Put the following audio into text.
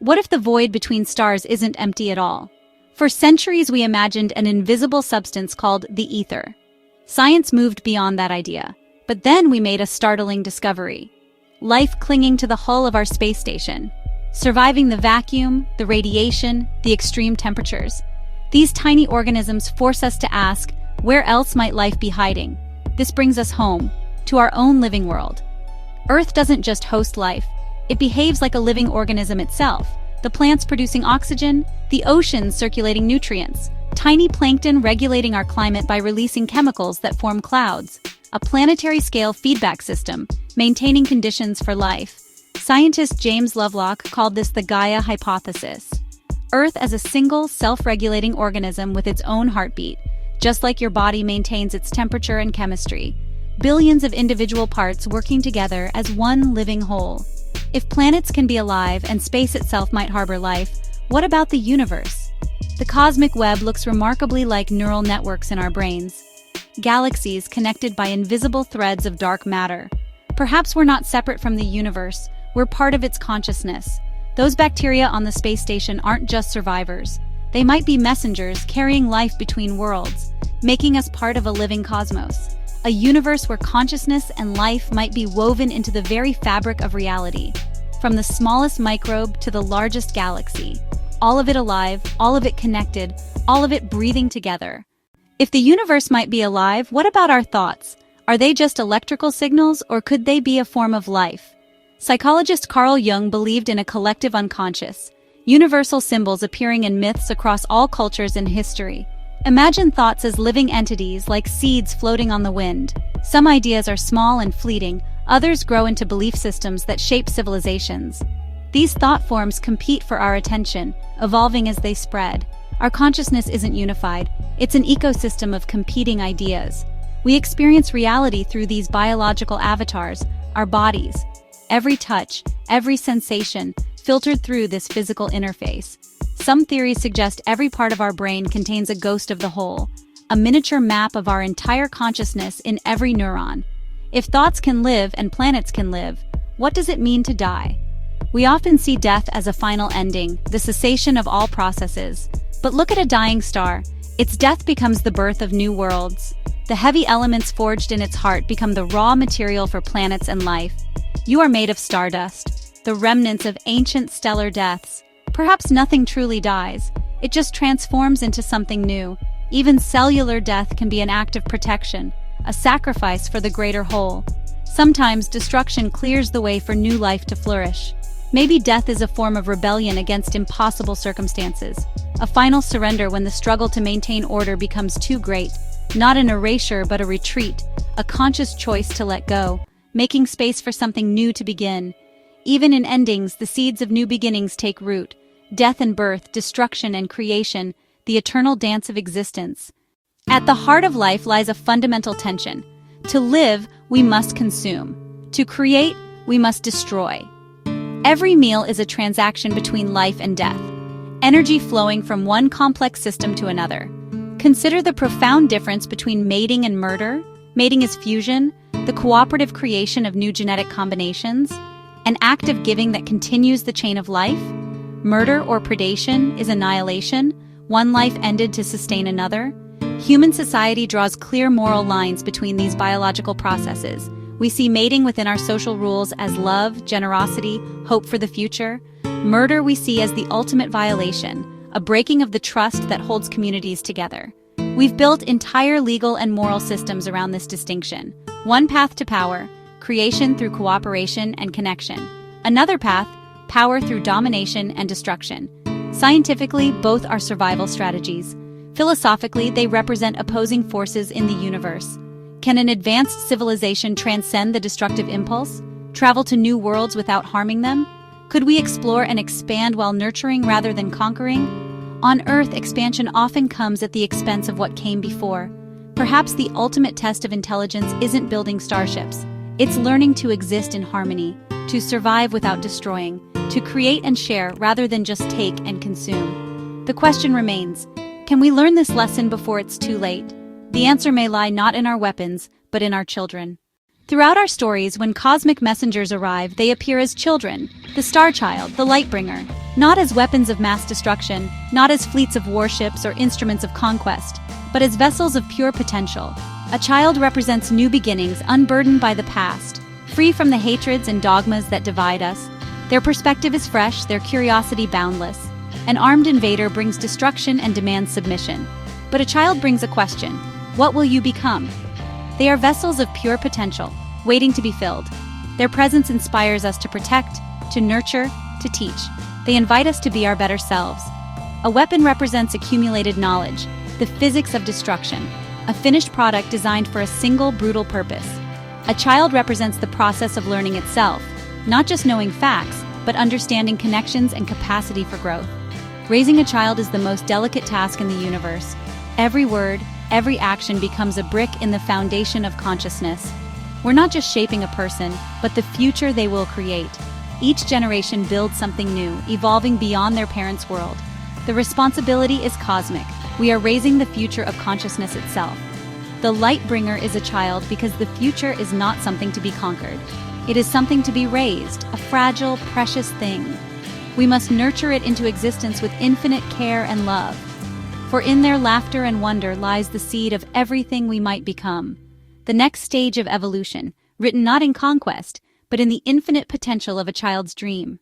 What if the void between stars isn't empty at all? For centuries we imagined an invisible substance called the ether. Science moved beyond that idea, but then we made a startling discovery. Life clinging to the hull of our space station, surviving the vacuum, the radiation, the extreme temperatures. These tiny organisms force us to ask, where else might life be hiding? This brings us home, to our own living world. Earth doesn't just host life, it behaves like a living organism itself. The plants producing oxygen, the oceans circulating nutrients, tiny plankton regulating our climate by releasing chemicals that form clouds, a planetary-scale feedback system, maintaining conditions for life. Scientist James Lovelock called this the Gaia hypothesis. Earth as a single, self-regulating organism with its own heartbeat, just like your body maintains its temperature and chemistry. Billions of individual parts working together as one living whole. If planets can be alive and space itself might harbor life, what about the universe? The cosmic web looks remarkably like neural networks in our brains. Galaxies connected by invisible threads of dark matter. Perhaps we're not separate from the universe, we're part of its consciousness. Those bacteria on the space station aren't just survivors. They might be messengers carrying life between worlds, making us part of a living cosmos. A universe where consciousness and life might be woven into the very fabric of reality. From the smallest microbe to the largest galaxy. All of it alive, all of it connected, all of it breathing together. If the universe might be alive, what about our thoughts? Are they just electrical signals, or could they be a form of life? Psychologist Carl Jung believed in a collective unconscious, universal symbols appearing in myths across all cultures and history. Imagine thoughts as living entities like seeds floating on the wind. Some ideas are small and fleeting, others grow into belief systems that shape civilizations. These thought forms compete for our attention, evolving as they spread. Our consciousness isn't unified, it's an ecosystem of competing ideas. We experience reality through these biological avatars, our bodies. Every touch, every sensation, filtered through this physical interface. Some theories suggest every part of our brain contains a ghost of the whole, a miniature map of our entire consciousness in every neuron. If thoughts can live and planets can live, what does it mean to die? We often see death as a final ending, the cessation of all processes. But look at a dying star. Its death becomes the birth of new worlds. The heavy elements forged in its heart become the raw material for planets and life. You are made of stardust, the remnants of ancient stellar deaths. Perhaps nothing truly dies. It just transforms into something new. Even cellular death can be an act of protection, a sacrifice for the greater whole. Sometimes destruction clears the way for new life to flourish. Maybe death is a form of rebellion against impossible circumstances, a final surrender when the struggle to maintain order becomes too great, not an erasure but a retreat, a conscious choice to let go, making space for something new to begin. Even in endings, the seeds of new beginnings take root. Death and birth, destruction and creation, the eternal dance of existence. At the heart of life lies a fundamental tension. To live, we must consume. To create, we must destroy. Every meal is a transaction between life and death, energy flowing from one complex system to another. Consider the profound difference between mating and murder. Mating is fusion, the cooperative creation of new genetic combinations, an act of giving that continues the chain of life. Murder or predation is annihilation, one life ended to sustain another. Human society draws clear moral lines between these biological processes. We see mating within our social rules as love, generosity, hope for the future. Murder we see as the ultimate violation, a breaking of the trust that holds communities together. We've built entire legal and moral systems around this distinction. One path to power, creation through cooperation and connection. Another path, power through domination and destruction. Scientifically, both are survival strategies. Philosophically, they represent opposing forces in the universe. Can an advanced civilization transcend the destructive impulse? Travel to new worlds without harming them? Could we explore and expand while nurturing rather than conquering? On Earth, expansion often comes at the expense of what came before. Perhaps the ultimate test of intelligence isn't building starships. It's learning to exist in harmony, to survive without destroying, to create and share rather than just take and consume. The question remains, can we learn this lesson before it's too late? The answer may lie not in our weapons, but in our children. Throughout our stories, when cosmic messengers arrive, they appear as children, the Star Child, the Lightbringer, not as weapons of mass destruction, not as fleets of warships or instruments of conquest, but as vessels of pure potential. A child represents new beginnings, unburdened by the past, free from the hatreds and dogmas that divide us. Their perspective is fresh, their curiosity boundless. An armed invader brings destruction and demands submission. But a child brings a question: what will you become? They are vessels of pure potential, waiting to be filled. Their presence inspires us to protect, to nurture, to teach. They invite us to be our better selves. A weapon represents accumulated knowledge, the physics of destruction, a finished product designed for a single brutal purpose. A child represents the process of learning itself, not just knowing facts, but understanding connections and capacity for growth. Raising a child is the most delicate task in the universe. Every word, every action becomes a brick in the foundation of consciousness. We're not just shaping a person, but the future they will create. Each generation builds something new, evolving beyond their parents' world. The responsibility is cosmic. We are raising the future of consciousness itself. The Lightbringer is a child because the future is not something to be conquered. It is something to be raised, a fragile, precious thing. We must nurture it into existence with infinite care and love. For in their laughter and wonder lies the seed of everything we might become. The next stage of evolution, written not in conquest, but in the infinite potential of a child's dream.